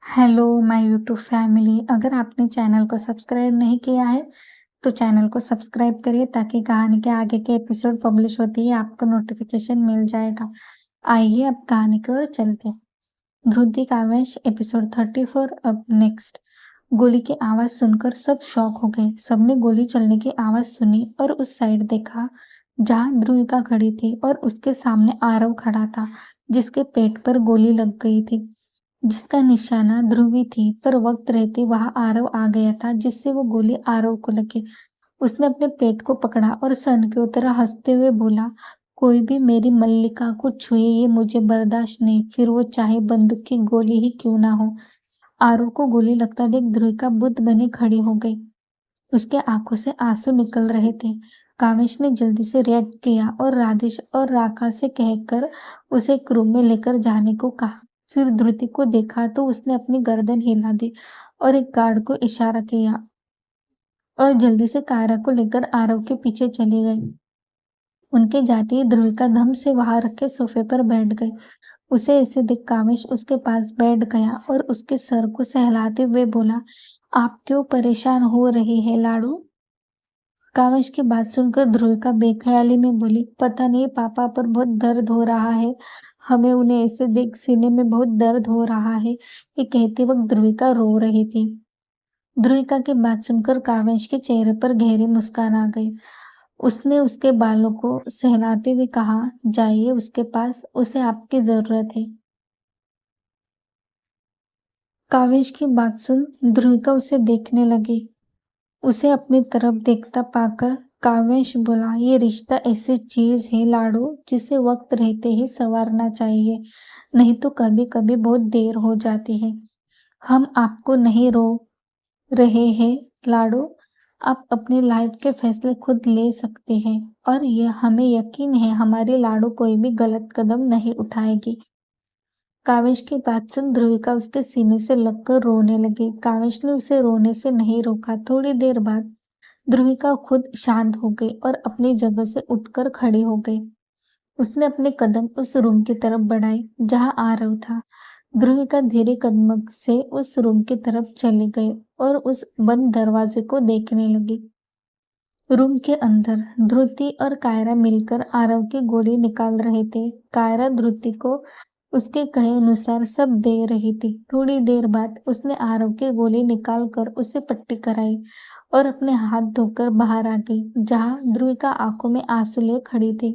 Hello my YouTube family. अगर आपने channel को सब्सक्राइब नहीं किया है तो चैनल को सब्सक्राइब करिए ताकि कहानी के आगे के एपिसोड पब्लिश होते ही आपको नोटिफिकेशन मिल जाएगा। आइए अब कहानी की ओर चलते हैं। ध्रुति कावेश एपिसोड 34। अब नेक्स्ट। गोली की आवाज सुनकर सब शॉक हो गए। सबने गोली चलने की आवाज सुनी और उस साइड देखा जहां ध्रुविका खड़ी थी और उसके सामने आरव खड़ा था जिसके पेट पर गोली लग गई थी। जिसका निशाना ध्रुवी थी पर वक्त रहते वहां आरव आ गया था जिससे वो गोली आरव को लगी। उसने अपने पेट को पकड़ा और सन की तरह हंसते हुए बोला, कोई भी मेरी मल्लिका को छुए ये मुझे बर्दाश्त नहीं, फिर वो चाहे बंदूक की गोली ही क्यों ना हो। आरव को गोली लगता देख ध्रुविका बुद्ध बनी खड़ी हो गई। उसके आंखों से आंसू निकल रहे थे। कामेश ने जल्दी से रिएक्ट किया और राधेश और राका से कहकर उसे एक रूम में लेकर जाने को कहा। फिर धृति को देखा तो उसने अपनी गर्दन हिला दी और एक गार्ड को इशारा किया और जल्दी से कायरा को लेकर आरव के पीछे चले गए। उनके जाते ही ध्रुविका धम से वहां रखे सोफे पर बैठ गई। उसे ऐसे देख कामेश उसके पास बैठ गया और उसके सर को सहलाते हुए बोला, आप क्यों परेशान हो रही है लाडू। कामेश की बात सुनकर ध्रुविका बेख्याली में बोली, पता नहीं पापा पर बहुत दर्द हो रहा है। हमें उन्हें ऐसे देख सीने में बहुत दर्द हो रहा है। ये कहते वक्त ध्रुविका रो रही थी। ध्रुविका की बात सुनकर कामेश के चेहरे पर गहरी मुस्कान आ गई। उसने उसके बालों को सहलाते हुए कहा, जाइए उसके पास, उसे आपकी जरूरत है। कामेश की बात सुन ध्रुविका उसे देखने लगी। उसे अपनी तरफ देखता पाकर काव्यांश बोला, ये रिश्ता ऐसी चीज है लाडो जिसे वक्त रहते ही संवारना चाहिए, नहीं तो कभी कभी बहुत देर हो जाती है। हम आपको नहीं रो रहे हैं लाडो, आप अपनी लाइफ के फैसले खुद ले सकते हैं और यह हमें यकीन है हमारी लाडो कोई भी गलत कदम नहीं उठाएगी। कावेश की बात सुन ध्रुविका उसके सीने से लगकर रोने लगी। कावेश ने उसे रोने से नहीं रोका। थोड़ी देर बाद ध्रुविका खुद शांत हो गई और अपनी जगह से उठकर खड़ी हो गई। उसने अपने कदम उस रूम की तरफ बढ़ाए जहां आरव था। ध्रुविका धीरे कदमों से उस रूम की तरफ चली गई और उस बंद दरवाजे को देखने लगी। रूम के अंदर ध्रुति और कायरा मिलकर आरव की गोली निकाल रहे थे। कायरा ध्रुति को उसके कहे अनुसार सब दे रही थी। थोड़ी देर बाद उसने आरव की गोली निकाल कर उसे पट्टी कराई और अपने हाथ धोकर बाहर आ गई जहां ध्रुविका आंखों में आंसू लिए खड़ी थी।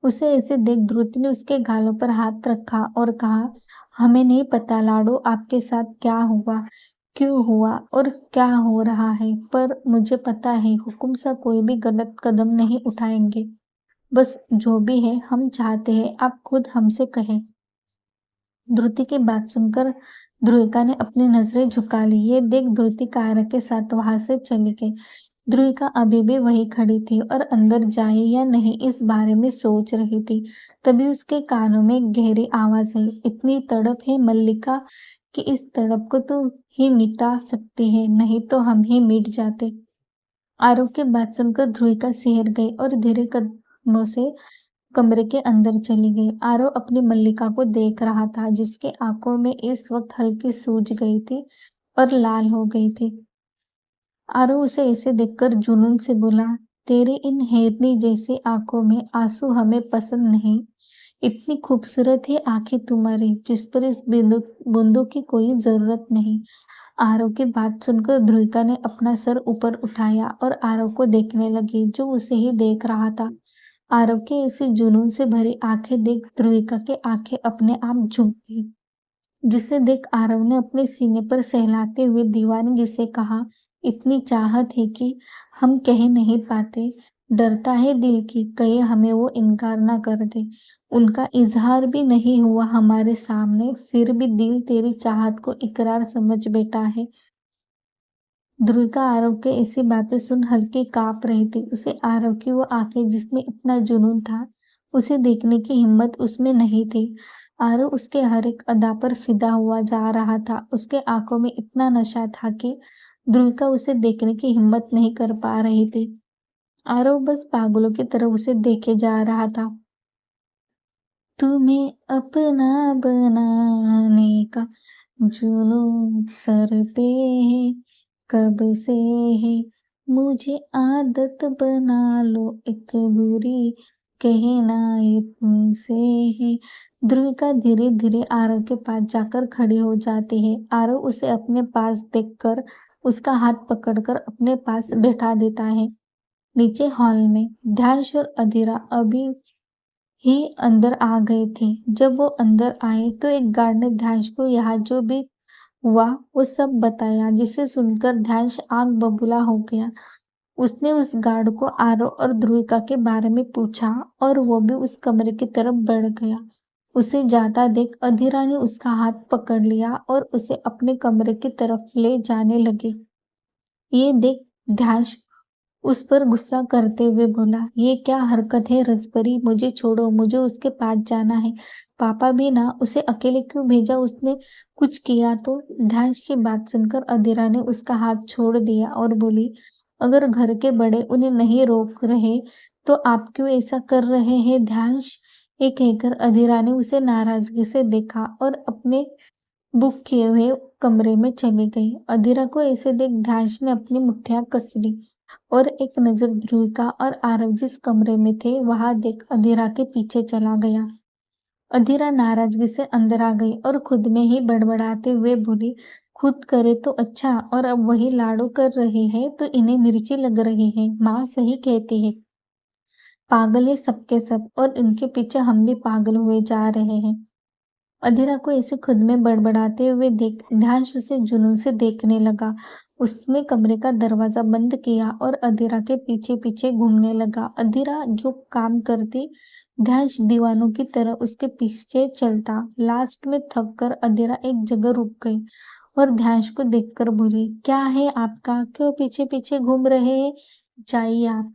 उसे ऐसे देख ध्रुति ने उसके गालों पर हाथ रखा और कहा, हमें नहीं पता लाडो आपके साथ क्या हुआ, क्यों हुआ और क्या हो रहा है, पर मुझे पता है हुकुम सा कोई भी गलत कदम नहीं उठाएंगे। बस जो भी है हम चाहते हैं आप खुद हमसे कहें। ध्रुति की बात सुनकर ध्रुविका ने अपनी नजरें झुका ली। ये देख ध्रुति कायरा के साथ वहां से चली गई। ध्रुविका अभी भी वहीं खड़ी थी और अंदर जाए या नहीं इस बारे में सोच रही थी। तभी उसके कानों में एक गहरी आवाज आई, इतनी तड़प है मल्लिका कि इस तड़प को तो ही मिटा सकती है, नहीं तो हम ही मिट जाते। आरव की बात सुनकर ध्रुविका सिहर गई और धीरे कदमों से कमरे के अंदर चली गई। आरव अपनी मल्लिका को देख रहा था जिसके आंखों में इस वक्त हल्की सूज गई थी और लाल हो गई थी। आरव उसे ऐसे देखकर जुनून से बोला, तेरी इन हिरनी जैसी आंखों में आंसू हमें पसंद नहीं। इतनी खूबसूरत है आंखें तुम्हारी जिस पर इस बूंदों की कोई जरूरत नहीं। आरव की बात सुनकर ध्रुविका ने अपना सर ऊपर उठाया और आरव को देखने लगी जो उसे ही देख रहा था। आरव के ऐसे जुनून से भरी आंखें देख ध्रुविका की आंखें अपने आप झुक गई, जिसे देख आरव ने अपने सीने पर सहलाते हुए दीवानगी से कहा, इतनी चाहत है कि हम कह नहीं पाते, डरता है दिल की कहे हमें वो इनकार ना कर दे। उनका इजहार भी नहीं हुआ हमारे सामने, फिर भी दिल तेरी चाहत को इकरार समझ बैठा है। ध्रुविका आरव के ऐसी बातें सुन हल्की कांप रही थी। उसे आरव की वो आंखें जिसमें इतना जुनून था, उसे देखने की हिम्मत उसमें नहीं थी। आरव उसके हर एक अदा पर फिदा हुआ जा रहा था। उसके आंखों में इतना नशा था कि ध्रुविका उसे देखने की हिम्मत नहीं कर पा रही थी। आरव बस पागलों की तरह उसे देखे जा रहा था। तुम्हें अपना बनाने का जुनून सर पे है कब से है, मुझे आदत बना लो एक बुरी, कहना ये तुमसे है। ध्रुविका धीरे धीरे आरव के पास जाकर खड़ी हो जाती है। आरव उसे अपने पास देखकर उसका हाथ पकड़कर अपने पास बैठा देता है। नीचे हॉल में ध्यांश और अधीरा अभी ही अंदर आ गए थे। जब वो अंदर आए तो एक गार्ड ने ध्यांश को यहाँ जो भी हुआ वो सब बताया, जिसे सुनकर ध्यांश आग बबूला हो गया। उसने उस गार्ड को आरव और ध्रुविका के बारे में पूछा और वो भी उस कमरे की तरफ बढ़ गया। उसे जाता देख अधीरा ने उसका हाथ पकड़ लिया और उसे अपने कमरे की तरफ ले जाने लगी। ये देख ध्यांश उस पर गुस्सा करते हुए बोला, ये क्या हरकत है रसपरी, मुझे छोड़ो, मुझे उसके पास जाना है। पापा भी ना, उसे अकेले क्यों भेजा, उसने कुछ किया तो? ध्यांश की बात सुनकर अधीरा ने उसका हाथ छोड़ दिया और बोली, अगर घर के बड़े उन्हें नहीं रोक रहे तो आप क्यों ऐसा कर रहे हैं ध्यांश? ये कहकर अधीरा ने उसे नाराजगी से देखा और अपने बुक किए हुए कमरे में चली गई। अधीरा को ऐसे देख ध्यांश ने अपनी मुट्ठियां कस ली और एक नजर ध्रुविका और आरव जिस कमरे में थे वहां देख अधीरा के पीछे चला गया। अधीरा नाराजगी से अंदर आ गई और खुद में ही बड़बड़ाते हुए बोली, खुद करे तो अच्छा, और अब वही लाड़ू कर रही है तो इन्हें मिर्ची लग रही है। माँ सही कहती है, पागल है सबके सब और इनके पीछे हम भी पागल हुए जा रहे हैं। अधीरा को ऐसे खुद में बड़बड़ाते हुए देख ध्यांश उसे जुनून से देखने लगा। उसने कमरे का दरवाजा बंद किया और अधीरा के पीछे पीछे घूमने लगा। अधीरा जो काम करती ध्यांश दीवानों की तरह उसके पीछे चलता। लास्ट में थक कर अधीरा एक जगह रुक गई और ध्यांश को देखकर बोली, क्या है आपका, क्यों पीछे पीछे घूम रहे हैं, जाइए आप।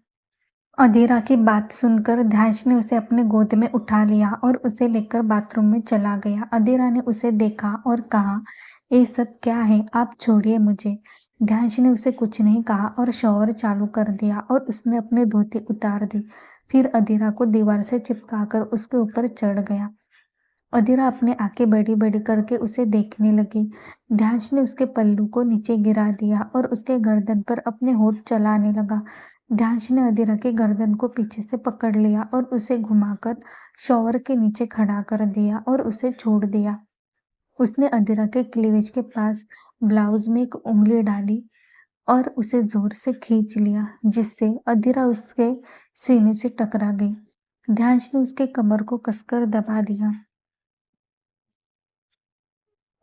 अधीरा की बात सुनकर ध्यांश ने उसे अपने गोद में उठा लिया और उसे लेकर बाथरूम में चला गया। अधीरा ने उसे देखा और कहा, ये सब क्या है, आप छोड़िए मुझे। ध्यांश ने उसे कुछ नहीं कहा और शॉवर चालू कर दिया और उसने अपनी धोती उतार दी। फिर अधीरा को दीवार से चिपकाकर उसके ऊपर चढ़ गया। अधीरा अपनी आंखें बड़ी बड़ी करके उसे देखने लगी। ध्यांश ने उसके पल्लू को नीचे गिरा दिया और उसके गर्दन पर अपने होठ चलाने लगा। ध्यांश ने अधीरा के गर्दन को पीछे से पकड़ लिया और उसे घुमाकर शॉवर के नीचे खड़ा कर दिया और उसे छोड़ दिया। उसने अधीरा के क्लीवेज के पास ब्लाउज में एक उंगली डाली और उसे जोर से खींच लिया, जिससे अधीरा उसके सीने से टकरा गई। ध्यांश ने उसके कमर को कसकर दबा दिया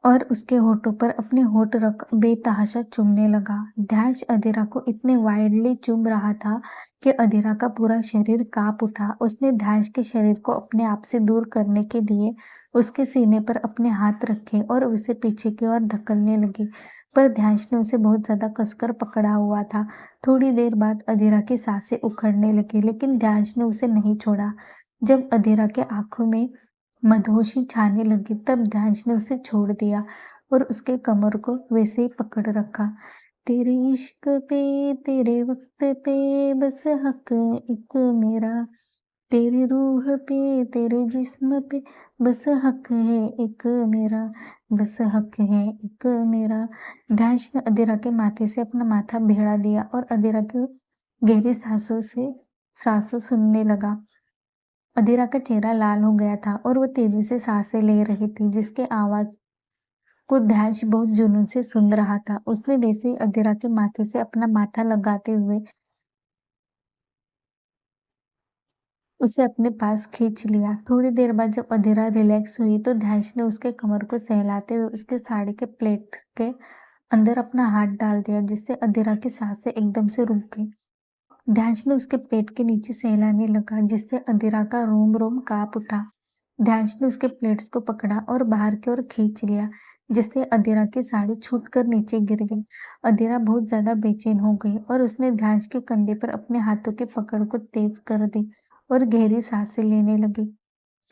और उसके होठों पर अपने होठ रख बेतहाशा चूमने लगा। ध्यांश अधीरा को इतने वाइडली चूम रहा था कि अधीरा का पूरा शरीर कांप उठा। उसने ध्यांश के शरीर को अपने आप से दूर करने के लिए उसके सीने पर अपने हाथ रखे और उसे पीछे की ओर धकेलने लगी, पर ध्यांश ने उसे बहुत ज्यादा कसकर पकड़ा हुआ था। थोड़ी देर बाद अधीरा की सांसें उखड़ने लगी, लेकिन ध्यांश ने उसे नहीं छोड़ा। जब अधीरा के आंखों में मदहोशी छाने लगी तब ध्यांश ने उसे छोड़ दिया और उसके कमर को वैसे ही पकड़ रखा। तेरे इश्क पे तेरे वक्त पे बस हक एक मेरा, तेरी रूह पे तेरे जिस्म पे बस हक है एक मेरा, बस हक है एक मेरा। ध्यांश ने अधीरा के माथे से अपना माथा भिड़ा दिया और अधीरा की गहरी सांसों सुनने लगा। अधीरा का चेहरा लाल हो गया था और वो तेजी से सांसें ले रही थी, जिसके आवाज को ध्यांश बहुत जुनून से सुन रहा था। उसने वैसे ही अधीरा के माथे से अपना माथा लगाते हुए उसे अपने पास खींच लिया। थोड़ी देर बाद जब अधीरा रिलैक्स हुई तो ध्यांश ने उसके कमर को सहलाते हुए उसके साड़ी के प्लेट के अंदर अपना हाथ डाल दिया, जिससे अधीरा की सांसें एकदम से रुक गई। ध्यांश ने उसके पेट के नीचे सहलाने लगा, जिससे अधीरा का रोम रोम कांप उठा। ध्यांश ने उसके प्लेट्स को पकड़ा और बाहर की ओर खींच लिया, जिससे अधीरा की साड़ी छूटकर नीचे गिर गई। अधीरा बहुत ज्यादा बेचैन हो गई और उसने ध्यांश के कंधे पर अपने हाथों की पकड़ को तेज कर दी और गहरी सांसें लेने लगी।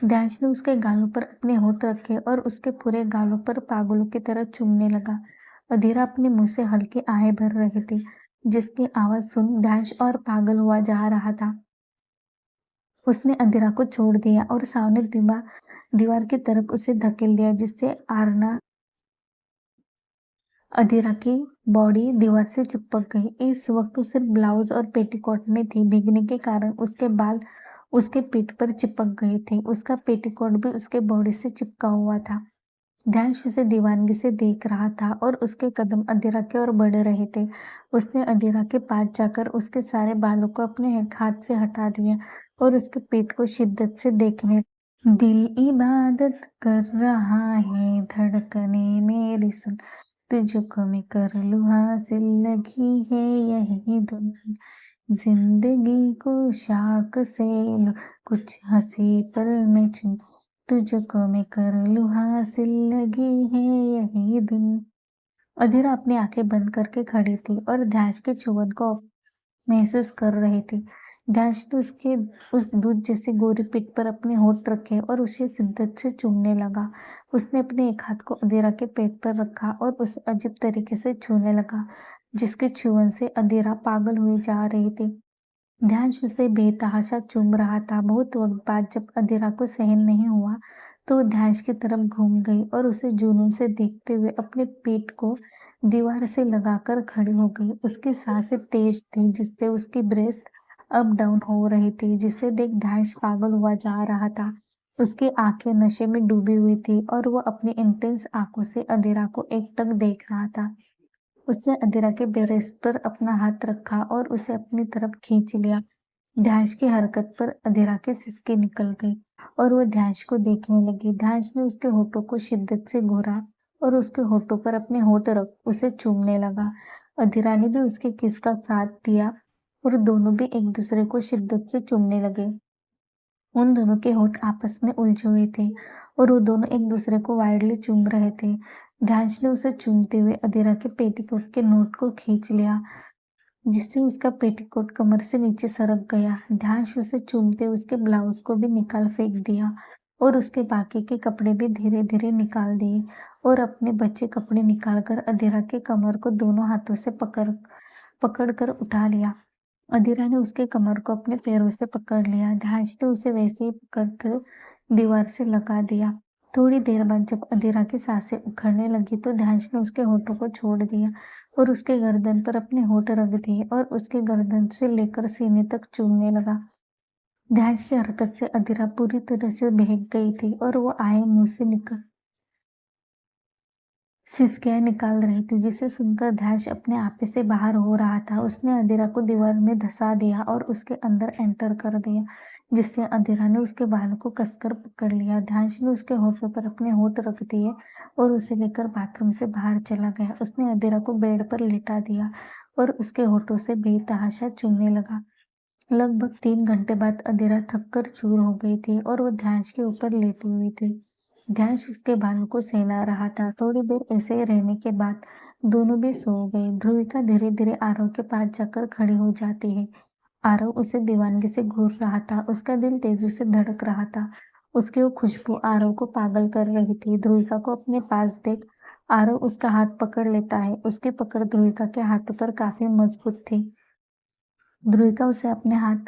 ध्यांश ने उसके गालों पर अपने होठ रखे और उसके पूरे गालों पर पागलों की तरह चूमने लगा। अधीरा अपने मुंह से हल्की आहें भर रही थी, जिसकी आवाज सुन ध्यांश और पागल हुआ जा रहा था। उसने अधीरा को छोड़ दिया और सामने दीवार की तरफ उसे धकेल दिया, जिससे आरना अधीरा की बॉडी दीवार से चिपक गई। इस वक्त सिर्फ ब्लाउज और पेटीकोट में थी। भीगने के कारण उसके बाल उसके पीठ पर चिपक गए थे। उसका पेटीकोट भी उसके बॉडी से चिपका हुआ था। ध्यान उसे दीवानगी से देख रहा था और उसके कदम अधीरा की ओर बढ़ रहे थे। उसने अधीरा के पास जाकर उसके सारे बालों को अपने हाथ से हटा दिया और उसके पीठ को शिद्दत से देखने। दिल इबादत कर रहा है, धड़कने मेरी सुन, तुझको मैं कर लूं हासिल, लगी है यही धुन, जिंदगी को शाख से लो, कुछ हंसी पल में चुन, तुझको मैं कर लूं हासिल, लगी है यही धुन। अधीरा अपनी आंखें बंद करके खड़ी थी और ध्यान के चुंबन को महसूस कर रही थी। ध्यान ने उसके उस दूध जैसी गोरी पीठ पर अपने होठ रखे और उसे शिद्दत से चूमने लगा। उसने अपने एक हाथ को अधीरा के पेट पर रखा और उसे अजीब तरीके से छूने लगा, जिसके छुअन से अधीरा पागल हुई जा रही थी। ध्यान उसे बेतहाशा चूम रहा था। बहुत वक्त बाद जब अधीरा को सहन नहीं हुआ तो वो ध्यान की तरफ घूम गई और उसे जुनून से देखते हुए अपने पेट को दीवार से लगाकर खड़ी हो गई। उसकी सांसें तेज थी जिससे उसकी ब्रेस्ट अप डाउन हो रही थी, जिसे देख ध्यान पागल हुआ जा रहा था। उसकी आंखें नशे में डूबी हुई थी और वो अपनी इंटेंस आंखों से अधीरा को एकटक देख रहा था। उसने अधीरा के ब्रेस्ट पर अपना हाथ रखा और उसे अपनी तरफ खींच लिया। ध्यान की हरकत पर अधीरा की सिसकी निकल गई और वो ध्यान को देखने लगी। ध्यान ने उसके होठों को शिद्दत से घूरा और उसके होठों पर अपने होठ रख उसे चूमने लगा। अधीरा ने भी उसके किस का साथ दिया और दोनों भी एक दूसरे को शिद्दत से चूमने लगे। उन दोनों के होठ आपस में उलझे हुए थे और वो दोनों एक दूसरे को वाइडली चूम रहे थे। ध्यान ने उसे चूमते हुए अधीरा के पेटीकोट के नोट को खींच लिया, जिससे उसका पेटीकोट कमर से नीचे सरक गया। ध्यान उसे चूमते उसके ब्लाउज को भी निकाल फेंक दिया और उसके बाकी के कपड़े भी धीरे धीरे निकाल दिए और अपने बचे कपड़े निकालकर अधीरा के कमर को दोनों हाथों से पकड़ कर उठा लिया। अधीरा ने उसके कमर को अपने पैरों से पकड़ लिया। ध्यान ने उसे वैसे ही पकड़कर दीवार से लगा दिया। थोड़ी देर बाद जब अधीरा की सांसें उखड़ने लगी तो ध्यान ने उसके होठों को छोड़ दिया और उसके गर्दन पर अपने होठ रख दिए और उसके गर्दन से लेकर सीने तक चूमने लगा। ध्यान की हरकत से अधीरा पूरी तरह से बहक गई थी और वो आए मुंह से निकल सिसकियाँ निकाल रही थी, जिसे सुनकर ध्यान अपने आपे से बाहर हो रहा था। उसने अधीरा को दीवार में धंसा दिया और उसके अंदर एंटर कर दिया, जिससे अधीरा ने उसके बालों को कसकर पकड़ लिया। ध्यान ने उसके होठों पर अपने होठ रख दिए और उसे लेकर बाथरूम से बाहर चला गया। उसने अधीरा को बेड पर लेटा दिया और उसके होठों से बेतहाशा चूमने लगा। लगभग 3 घंटे बाद अधीरा थक कर चूर हो गई थी और वो ध्यान के ऊपर लेटी हुई थी। ध्यान उसके बालों को सहला रहा था। थोड़ी देर ऐसे ही रहने के बाद दोनों भी सो गए। ध्रुविका धीरे धीरे आरव के पास जाकर खड़ी हो जाती है। आरव उसे दीवानगी से घूर रहा था। उसका दिल तेजी से धड़क रहा था। उसकी वो खुशबू आरव को पागल कर रही थी। ध्रुविका को अपने पास देख आरव उसका हाथ पकड़ लेता है। उसकी पकड़ ध्रुविका के हाथों पर काफी मजबूत थी। ध्रुविका उसे अपने हाथ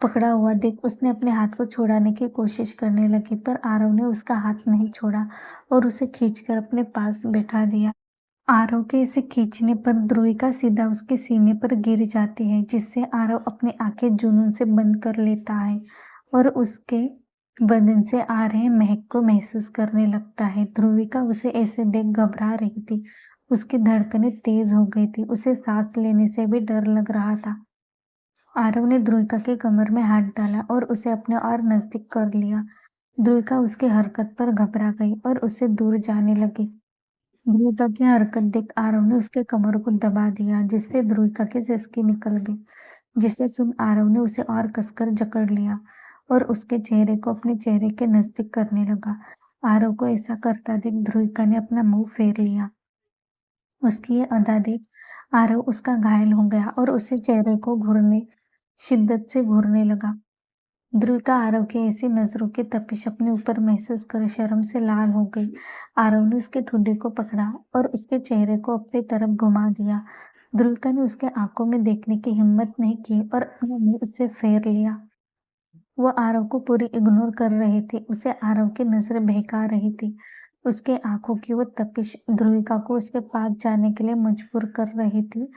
पकड़ा हुआ देख उसने अपने हाथ को छुड़ाने की कोशिश करने लगी, पर आरव ने उसका हाथ नहीं छोड़ा और उसे खींचकर अपने पास बैठा दिया। आरव के इसे खींचने पर ध्रुविका सीधा उसके सीने पर गिर जाती है, जिससे आरव अपनी आंखें जुनून से बंद कर लेता है और उसके बदन से आ रहे महक को महसूस करने लगता है। ध्रुविका उसे ऐसे देख घबरा रही थी। उसकी धड़कनें तेज हो गई थी। उसे सांस लेने से भी डर लग रहा था। आरव ने ध्रुविका के कमर में हाथ डाला और उसे अपने और नजदीक कर लिया। ध्रुविका उसकी हरकत पर घबरा गई और उससे दूर जाने लगी। ध्रुविका की हरकत देख आरव ने उसके कमर को दबा दिया, जिससे ध्रुविका की सिसकी निकल गई। जिसे सुन आरव ने उसे और कसकर जकड़ लिया और उसके चेहरे को अपने चेहरे के नजदीक करने लगा। आरव को ऐसा करता देख ध्रुविका ने अपना मुंह फेर लिया। उसकी ये अदा देख आरव उसका घायल हो गया और उसे चेहरे को घूरने शिद्दत से घूरने लगा। ध्रुविका आरव की ऐसी नजरों की तपिश अपने ऊपर महसूस कर शर्म से लाल हो गई। आरव ने उसके ठुड्डी को पकड़ा और उसके चेहरे को अपनी तरफ घुमा दिया। ध्रुविका ने उसके आंखों में देखने की हिम्मत नहीं की और अपना मुंह उससे फेर लिया। वो आरव को पूरी इग्नोर कर रही थी। उसे आरव की नजरें बहका रही थी। उसके आंखों की वो तपिश ध्रुविका को उसके पास जाने के लिए मजबूर कर रही थी,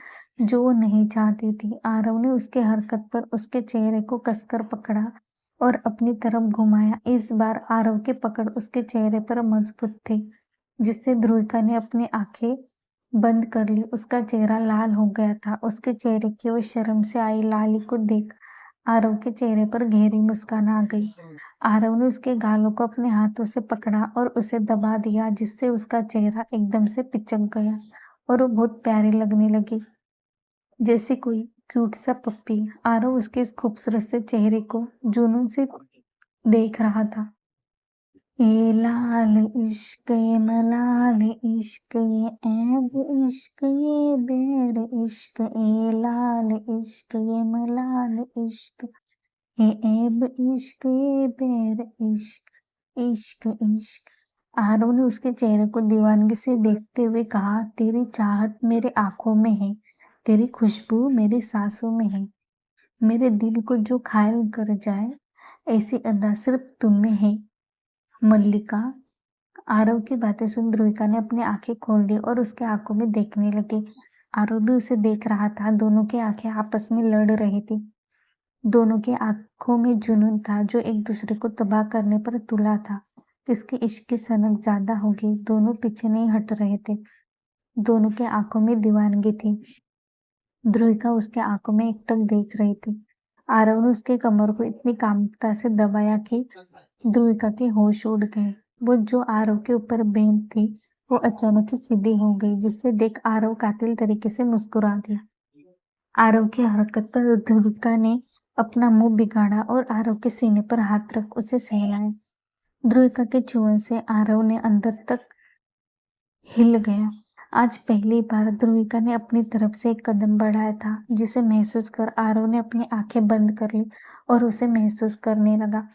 जो वो नहीं चाहती थी। आरव ने उसकी हरकत पर उसके चेहरे को कसकर पकड़ा और अपनी तरफ घुमाया। इस बार आरव की पकड़ उसके चेहरे पर मजबूत थी, जिससे ध्रुविका ने अपनी आंखें बंद कर ली। उसका चेहरा लाल हो गया था। उसके चेहरे की वो शर्म से आई लाली को देख आरव के चेहरे पर गहरी मुस्कान आ गई। आरव ने उसके गालों को अपने हाथों से पकड़ा और उसे दबा दिया, जिससे उसका चेहरा एकदम से पिचक गया और वो बहुत प्यारी लगने लगी, जैसे कोई क्यूट सा पप्पी। आरव उसके इस खूबसूरत से चेहरे को जुनून से देख रहा था। ये लाल इश्क ये मलाल इश्क ये ऐब इश्क ये बैर इश्क ये लाल इश्क ये मलाल इश्क ये ऐब इश्क ये बैर इश्क इश्क इश्क। आरव ने उसके चेहरे को दीवानगी से देखते हुए कहा, तेरी चाहत मेरे आंखों में है, तेरी खुशबू मेरी सांसों में है, मेरे दिल को जो घायल कर जाए ऐसी अदा सिर्फ तुम में है मल्लिका। आरव की बातें सुन ध्रुविका ने अपनी आंखें खोल दी और उसके आंखों में देखने लगी। आरव भी उसे देख रहा था। दोनों की आंखें आपस में लड़ रही थी। दोनों की आंखों में जुनून था, जो एक दूसरे को तबाह करने पर तुला था। किसके इश्क की सनक ज्यादा होगी, दोनों पीछे नहीं हट रहे थे। दोनों के आंखों में दीवानगी थी। ध्रुविका उसके आंखों में एकटक देख रही थी। आरव ने उसके कमर को इतनी कामुकता से दबाया कि ध्रुविका के होश उड़ गए। वो जो आरव के ऊपर बेंट थी, वो अचानक ही सीधी हो गई, जिससे देख आरव कातिल तरीके से मुस्कुरा दिया। आरव की हरकत पर ध्रुविका ने अपना मुंह बिगाड़ा और आरव के सीने पर हाथ रख उसे सहलाया। ध्रुविका के छुअन से आरव ने अंदर तक हिल गया। आज पहली बार ध्रुविका ने अपनी तरफ से एक कदम बढ़ाया था, जिसे महसूस कर आरव ने अपनी आंखें बंद कर ली और उसे महसूस करने लगा।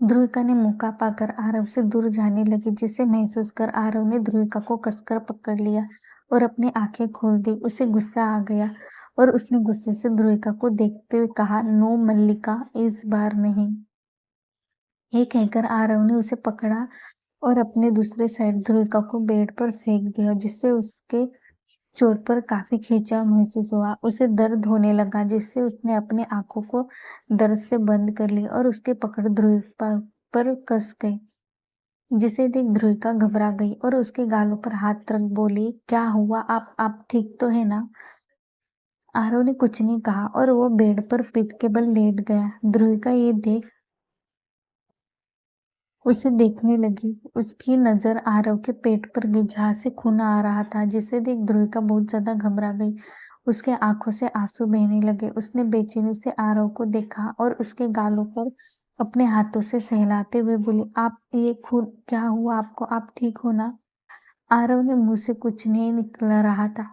ध्रुविका ने मौका पाकर आरव से दूर जाने लगी, जिसे महसूस कर आरव ने ध्रुविका को कसकर पकड़ लिया और अपनी आंखें खोल दी। उसे गुस्सा आ गया और उसने गुस्से से ध्रुविका को देखते हुए कहा, नो मल्लिका, इस बार नहीं। ये कहकर आरव ने उसे पकड़ा और अपने दूसरे साइड ध्रुविका को बेड पर फेंक दिया, जिससे उसके चोट पर काफी खींचाव महसूस हुआ। उसे दर्द होने लगा, जिससे उसने अपनी आंखों को दर्द से बंद कर ली और उसके पकड़ ध्रुविका पर कस गई, जिसे देख ध्रुविका घबरा गई और उसके गालों पर हाथ रख बोली, क्या हुआ, आप ठीक तो है ना? आरव ने कुछ नहीं कहा और वो बेड पर पीठ के बल लेट गया। ध्रुविका ये देख उसे देखने लगी। उसकी नजर आरव के पेट पर गई, जहां से खून आ रहा था, जिसे देख ध्रुविका बहुत ज्यादा घबरा गई। उसके आंखों से आंसू बहने लगे। उसने बेचैनी से आरव को देखा और उसके गालों पर अपने हाथों से सहलाते हुए बोली, आप ये खून क्या हुआ आपको, आप ठीक हो ना? आरव ने मुंह से कुछ नहीं निकल रहा था।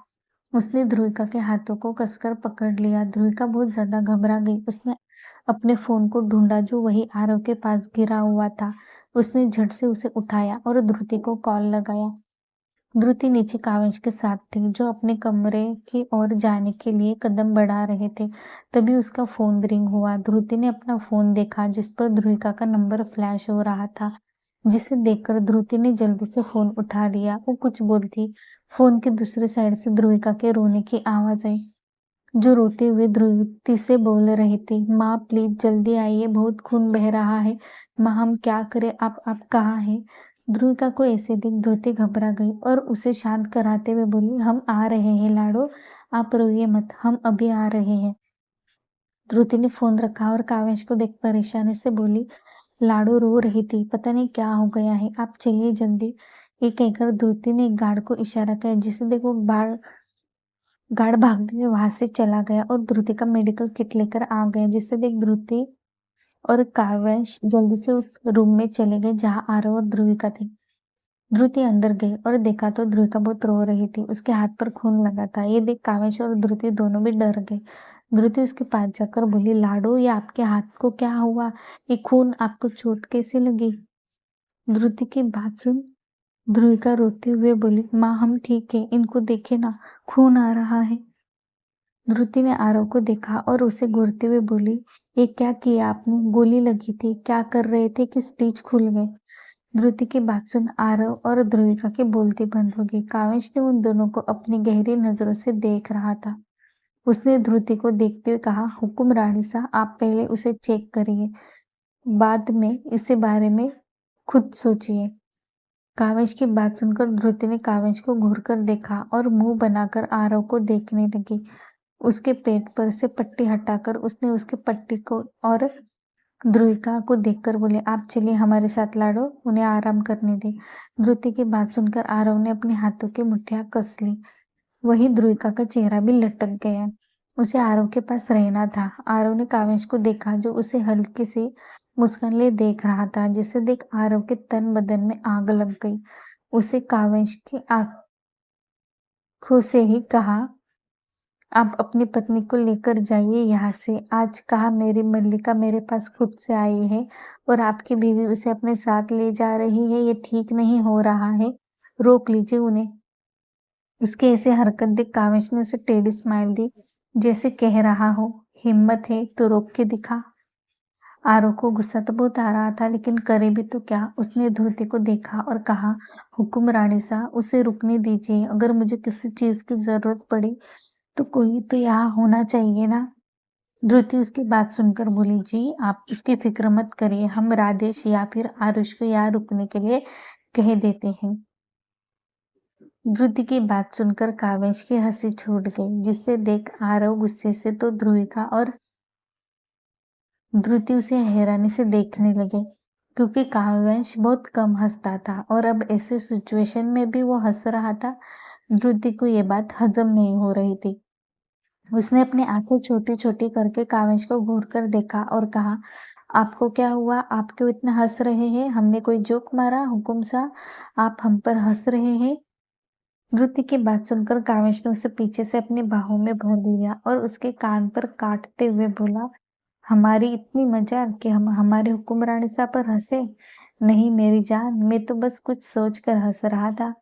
उसने ध्रुविका के हाथों को कसकर पकड़ लिया। ध्रुविका बहुत ज्यादा घबरा गई। उसने अपने फोन को ढूंढा, जो वही आरव के पास गिरा हुआ था। उसने झट से उसे उठाया और ध्रुति को कॉल लगाया। ध्रुति नीचे कावेश के साथ थी, जो अपने कमरे की ओर जाने के लिए कदम बढ़ा रहे थे। तभी उसका फोन रिंग हुआ। ध्रुति ने अपना फोन देखा, जिस पर ध्रुविका का नंबर फ्लैश हो रहा था, जिसे देखकर ध्रुति ने जल्दी से फोन उठा लिया। वो कुछ बोलती, फोन के दूसरे साइड से ध्रुविका के रोने की आवाज आई, जो रोते हुए ध्रुति से बोल रही थी, माँ प्लीज जल्दी आइए, बहुत खून बह रहा है। माँ हम क्या करें, आप कहाँ हैं? ध्रुविका को ऐसे देख ध्रुति घबरा गई और उसे शांत कराते हुए बोली, हम आ रहे हैं लाडो, आप रोइए मत, हम अभी आ रहे हैं। ध्रुति ने फोन रखा और कावेश को देख परेशानी से बोली, लाडो रो रही थी, पता नहीं क्या हो गया है, आप चलिए जल्दी। ये कहकर ध्रुति ने एक गार्ड को इशारा किया, जिसे देख वो गार्ड भागते हुए वहां से चला गया और ध्रुति का मेडिकल किट लेकर आ गया, जिससे देख ध्रुति और काव्यांश जल्दी से उस रूम में चले गए जहां आरव और ध्रुविका थी। ध्रुति अंदर गई और देखा तो ध्रुविका बहुत रो रही थी। उसके हाथ पर खून लगा था। ये देख काव्यांश और ध्रुति दोनों भी डर गए। ध्रुति उसके पास जाकर बोली, लाडो ये आपके हाथ को क्या हुआ, ये खून आपको चोट कैसे लगी? ध्रुति की बात सुन ध्रुविका रोते हुए बोली, माँ हम ठीक है, इनको देखे ना, खून आ रहा है। ध्रुति ने आरव को देखा और उसे घूरते हुए बोली, ये क्या किया आपने, गोली लगी थी, क्या कर रहे थे कि स्टिच खुल गए? ध्रुति की बात सुन आरव और ध्रुविका की बोलती बंद हो गई। कावेश ने उन दोनों को अपनी गहरी नजरों से देख रहा था। उसने ध्रुति को देखते हुए कहा, हुकुम रानी सा, आप पहले उसे चेक करिए, बाद में इसे बारे में खुद सोचिए। कावेश की बात सुनकर ध्रुति ने कावेश को घूर कर देखा और मुंह बनाकर आरव को देखने लगी। उसके पेट पर से पट्टी हटाकर उसने उसके पट्टी को और ध्रुविका को देखकर बोले, आप चलिए हमारे साथ लाडो, उन्हें आराम करने दे। ध्रुति की बात सुनकर आरव ने अपने हाथों की मुट्ठियां कस ली। वहीं ध्रुविका का चेहरा भी लटक गया। उसे आरव के पास रहना था। आरव ने कावेश को देखा जो उसे हल्की सी मुस्कान लिए देख रहा था, जिसे देख आरव के तन बदन में आग लग गई। उसे कावेश की आंखों से ही कहा, आप अपनी पत्नी को लेकर जाइए यहाँ से। आज कहा मेरी मल्लिका मेरे पास खुद से आई है और आपकी बीवी उसे अपने साथ ले जा रही है। ये ठीक नहीं हो रहा है, रोक लीजिए उन्हें। उसके ऐसे हरकत देख कावेश ने उसे टेढ़ी स्माइल दी, जैसे कह रहा हो, हिम्मत है तो रोक के दिखा। आरव को गुस्सा तो बहुत आ रहा था, लेकिन करे भी तो क्या। उसने ध्रुति को देखा और कहा, हुकुम रानी सा, उसे रुकने दीजिए। अगर मुझे किसी चीज की जरूरत पड़ी तो कोई तो यहाँ होना चाहिए ना। ध्रुति उसकी बात सुनकर बोली, जी आप उसकी फिक्र मत करिए, हम राधेश या फिर आरुष को यहाँ रुकने के लिए कह देते हैं। ध्रुति की बात सुनकर कावेश की हंसी छूट गई, जिसे देख आरव गुस्से से तो ध्रुविका और ध्रुति उसे हैरानी से देखने लगे, क्योंकि काव्यांश बहुत कम हंसता था और अब ऐसे सिचुएशन में भी वो हंस रहा था। ध्रुति को ये बात हजम नहीं हो रही थी। उसने अपनी आंखें छोटी छोटी करके काव्यांश को घूर कर देखा और कहा, आपको क्या हुआ? आप क्यों इतना हंस रहे हैं? हमने कोई जोक मारा? हुकुम सा, आप हम पर हंस रहे हैं? ध्रुति की बात सुनकर काव्यांश ने उसे पीछे से अपनी बाहों में भर लिया और उसके कान पर काटते हुए बोला, हमारी इतनी मजाक कि हम हमारे हुक्मरानी साहब पर हंसे? नहीं मेरी जान, मैं तो बस कुछ सोच कर हंस रहा था।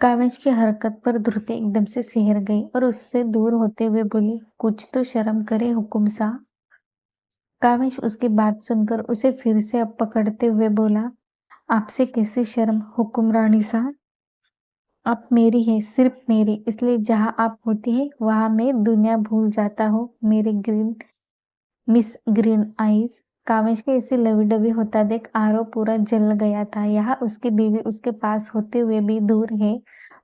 कावेश की हरकत पर ध्रुति एकदम से सिहर गई और उससे दूर होते हुए बोली, कुछ तो शर्म करे हुकुम सा। कावेश उसकी बात सुनकर उसे फिर से अब पकड़ते हुए बोला, आपसे कैसी शर्म हुक्मरानी सा? आप मेरी है, सिर्फ मेरी, इसलिए जहां आप होती है वहां मैं दुनिया भूल जाता हूँ। मेरे मिस ग्रीन आइज। कामेश के ऐसे लवी डबी होता देख आरव पूरा जल गया था। यहाँ उसकी बीवी उसके पास होते हुए भी दूर है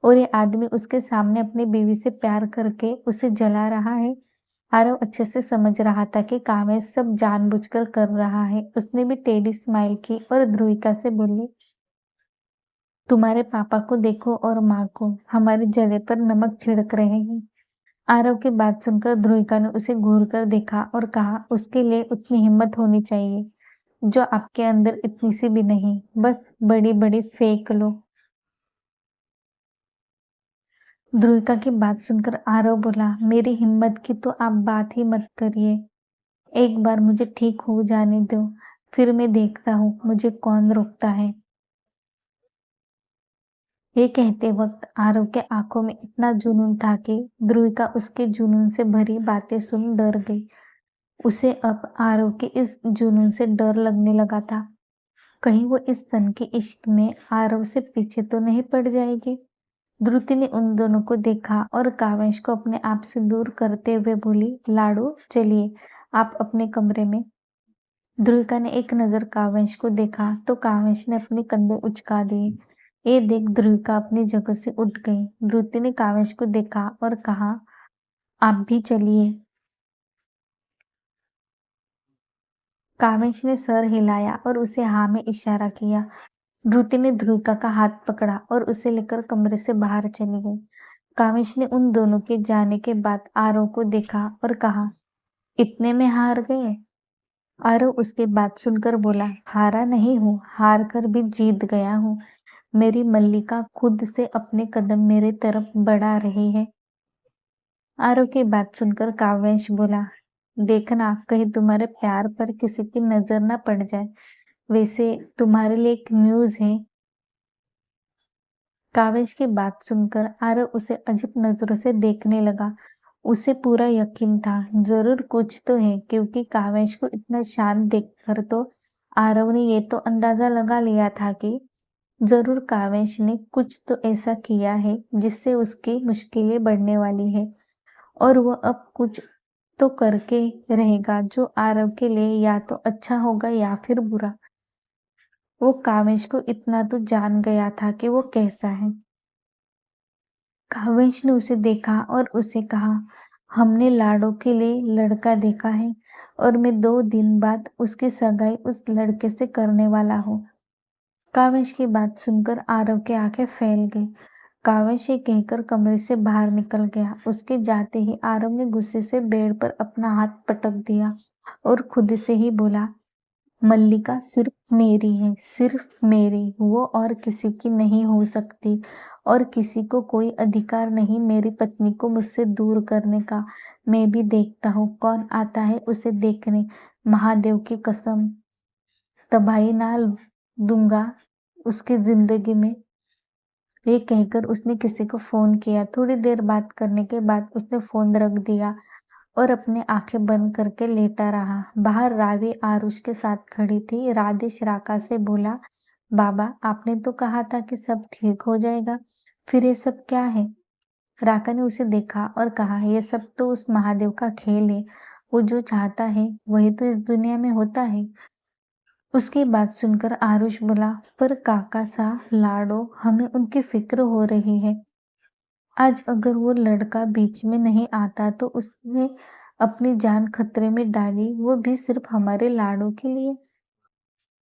और ये आदमी उसके सामने अपनी बीवी से प्यार करके उसे जला रहा है। आरव अच्छे से समझ रहा था कि कामेश सब जानबूझकर कर रहा है। उसने भी टेढ़ी स्माइल की और ध्रुविका से बोली, तुम्हारे पापा को देखो और माँ को, हमारे जले पर नमक छिड़क रहे हैं। आरव की बात सुनकर ध्रुविका ने उसे घूर कर देखा और कहा, उसके लिए उतनी हिम्मत होनी चाहिए जो आपके अंदर इतनी सी भी नहीं, बस बड़ी बड़ी फेंक लो। ध्रुविका की बात सुनकर आरव बोला, मेरी हिम्मत की तो आप बात ही मत करिए। एक बार मुझे ठीक हो जाने दो, फिर मैं देखता हूँ मुझे कौन रोकता है। ये कहते वक्त आरव के आंखों में इतना जुनून था कि ध्रुविका उसके जुनून से भरी बातें सुन डर गई। उसे अब आरव के इस जुनून से डर लगने लगा था। कहीं वो इस सन के इश्क में आरव से पीछे तो नहीं पड़ जाएगी। ध्रुति ने उन दोनों को देखा और कावेश को अपने आप से दूर करते हुए बोली, लाडो चलिए आप अपने कमरे में। ध्रुविका ने एक नजर कावेश को देखा तो कावेश ने अपने कंधे उचका दिए। ये देख ध्रुविका अपनी जगह से उठ गई। ध्रुति ने कावेश को देखा और कहा, आप भी चलिए। कावेश ने सर हिलाया और उसे हाँ में इशारा किया। ध्रुति ने ध्रुविका का हाथ पकड़ा और उसे लेकर कमरे से बाहर चली गई। कामेश ने उन दोनों के जाने के बाद आरव को देखा और कहा, इतने में हार गए? आरव उसके बात सुनकर बोला, हारा नहीं हूँ, हार कर भी जीत गया हूँ। मेरी मल्लिका खुद से अपने कदम मेरे तरफ बढ़ा रही है। आरव की बात सुनकर काव्यांश बोला, देखना कहीं तुम्हारे प्यार पर किसी की नजर ना पड़ जाए। वैसे तुम्हारे लिए एक न्यूज है। कावेश की बात सुनकर आरव उसे अजीब नजरों से देखने लगा। उसे पूरा यकीन था जरूर कुछ तो है, क्योंकि कावेश को इतना शांत देखकर तो आरव ने ये तो अंदाजा लगा लिया था कि जरूर कावेश ने कुछ तो ऐसा किया है जिससे उसकी मुश्किलें बढ़ने वाली है, और वो अब कुछ तो करके रहेगा जो आरव के लिए या तो अच्छा होगा या फिर बुरा। वो कावेश को इतना तो जान गया था कि वो कैसा है। कावेश ने उसे देखा और उसे कहा, हमने लाडो के लिए लड़का देखा है और मैं 2 दिन बाद उसकी सगाई उस लड़के से करने वाला हूँ। कावेश की बात सुनकर आरव की आंखें फैल गई। कावेश ये कहकर कमरे से बाहर निकल गया। उसके जाते ही आरव ने गुस्से से बेड पर अपना हाथ पटक दिया और खुद से ही बोला, मल्लिका सिर्फ मेरी है, सिर्फ मेरी, वो और किसी की नहीं हो सकती, और किसी को कोई अधिकार नहीं मेरी पत्नी को मुझसे दूर करने का। मैं भी देखता हूँ कौन आता है उसे देखने, महादेव की कसम तबाही ना दूंगा उसकी जिंदगी में। ये कहकर उसने किसी को फोन किया। थोड़ी देर बात करने के बाद उसने फोन रख दिया और अपने आंखें बंद करके लेटा रहा। बाहर रावी आरुष के साथ खड़ी थी। राधेश राका से बोला, बाबा आपने तो कहा था कि सब ठीक हो जाएगा, फिर ये सब क्या है? राका ने उसे देखा और कहा, ये सब तो उस महादेव का खेल है, वो जो चाहता है वही तो इस दुनिया में होता है। उसकी बात सुनकर आरुष बोला, पर काका सा लाडो, हमें उनकी फिक्र हो रही है। आज अगर वो लड़का बीच में नहीं आता तो उसने अपनी जान खतरे में डाली, वो भी सिर्फ हमारे लाडो के लिए।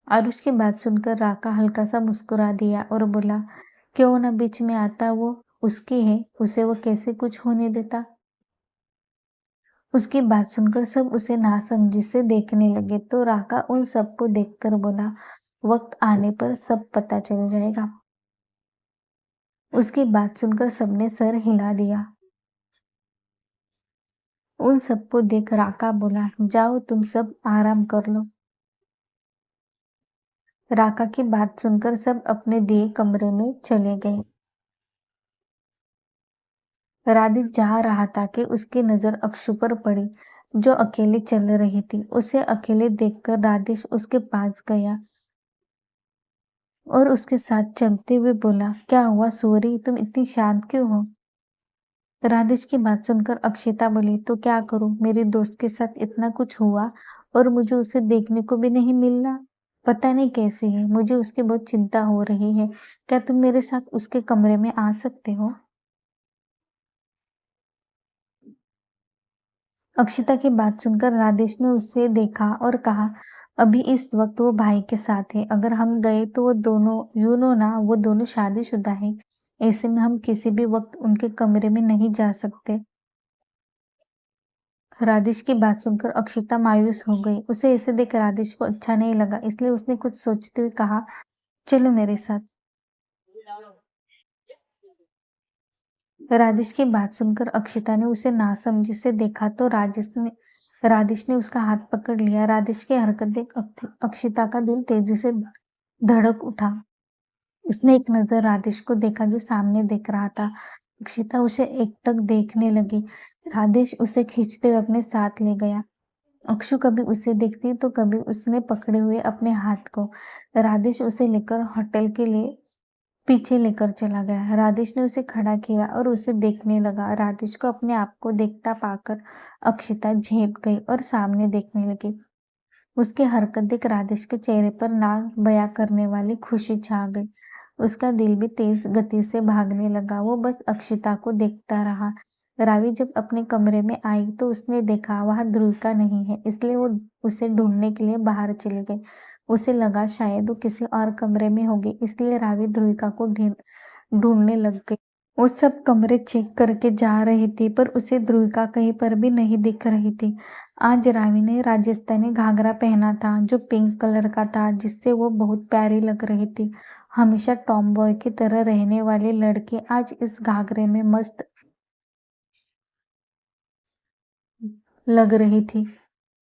आरुष की बात सुनकर राका हल्का सा मुस्कुरा दिया और बोला, क्यों ना बीच में आता, वो उसकी है, उसे वो कैसे कुछ होने देता। उसकी बात सुनकर सब उसे नासमझी से देखने लगे तो राका उन सबको देखकर बोला, वक्त आने पर सब पता चल जाएगा। उसकी बात सुनकर सबने सर हिला दिया। उन सबको देख राका बोला, जाओ तुम सब आराम कर लो। राका की बात सुनकर सब अपने दिए कमरे में चले गए। राधिक जा रहा था कि उसकी नजर अक्षु पर पड़ी, जो अकेली चल रही थी। उसे अकेले देखकर राधेश उसके पास गया और उसके साथ चलते हुए बोला, क्या हुआ सोरी, तुम इतनी शांत क्यों हो? राधेश की बात सुनकर अक्षिता बोली, तो क्या करूं, मेरी दोस्त के साथ इतना कुछ हुआ और मुझे उसे देखने को भी नहीं मिलना। पता नहीं कैसी है, मुझे उसकी बहुत चिंता हो रही है। क्या तुम मेरे साथ उसके कमरे में आ सकते हो? अक्षिता की बात सुनकर राधेश ने उसे देखा और कहा, अभी इस वक्त वो भाई के साथ है, अगर हम गए तो वो दोनों, यू नो ना, वो दोनों शादीशुदा है। ऐसे में हम किसी भी वक्त उनके कमरे में नहीं जा सकते। राधेश की बात सुनकर अक्षिता मायूस हो गई। उसे ऐसे देख राधेश को अच्छा नहीं लगा, इसलिए उसने कुछ सोचते हुए कहा, चलो मेरे साथ। राधेश की बात सुनकर अक्षिता ने उसे नासमझी से देखा तो राधेश ने उसका हाथ पकड़ लिया। राधेश की हरकत देख अक्षिता का दिल तेजी से धड़क उठा। उसने एक नजर राधेश को देखा जो सामने देख रहा था। अक्षिता उसे एकटक देखने लगी। राधेश उसे खींचते हुए अपने साथ ले गया। अक्षु कभी उसे देखती तो कभी उसने पकड़े हुए अपने हाथ को। राधेश उसे लेकर होटल के लिए पीछे लेकर चला गया। राधेश ने उसे खड़ा किया और उसे देखने लगा। राधेश को अपने आप को देखता पाकर अक्षिता झेप गई और सामने देखने लगी। उसकी हरकत देख राधेश के चेहरे पर ना बयां करने वाली खुशी छा गई। उसका दिल भी तेज गति से भागने लगा। वो बस अक्षिता को देखता रहा। रावी जब अपने कमरे में आई तो उसने देखा वहां ध्रुविका नहीं है, इसलिए वो उसे ढूंढने के लिए बाहर चली गई। उसे लगा शायद वो किसी और कमरे में होगी, इसलिए रावी ध्रुविका को ढूंढने लग गई। वो सब कमरे चेक करके जा रही थी पर उसे ध्रुविका कहीं पर भी नहीं दिख रही थी। आज रावी ने राजस्थानी घाघरा पहना था जो पिंक कलर का था, जिससे वो बहुत प्यारी लग रही थी। हमेशा टॉम बॉय की तरह रहने वाली लड़की आज इस घाघरे में मस्त लग रही थी।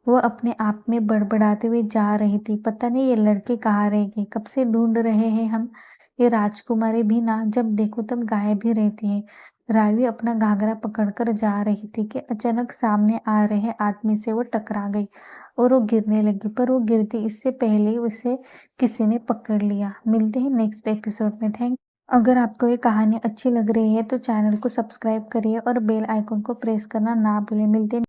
वो अपने आप में बड़बड़ाते हुए जा रही थी, पता नहीं ये लड़के कहाँ रह गए, कब से ढूंढ रहे हैं हम। ये राजकुमारी भी ना जब देखो तब गायब ही रहती है। रावी अपना घाघरा पकड़कर जा रही थी कि अचानक सामने आ रहे आदमी से वो टकरा गई और वो गिरने लगी, पर वो गिरती इससे पहले ही उसे किसी ने पकड़ लिया। मिलते हैं नेक्स्ट एपिसोड में। थैंक अगर आपको ये कहानी अच्छी लग रही है तो चैनल को सब्सक्राइब करिए और बेल आइकन को प्रेस करना ना भूलें। मिलते हैं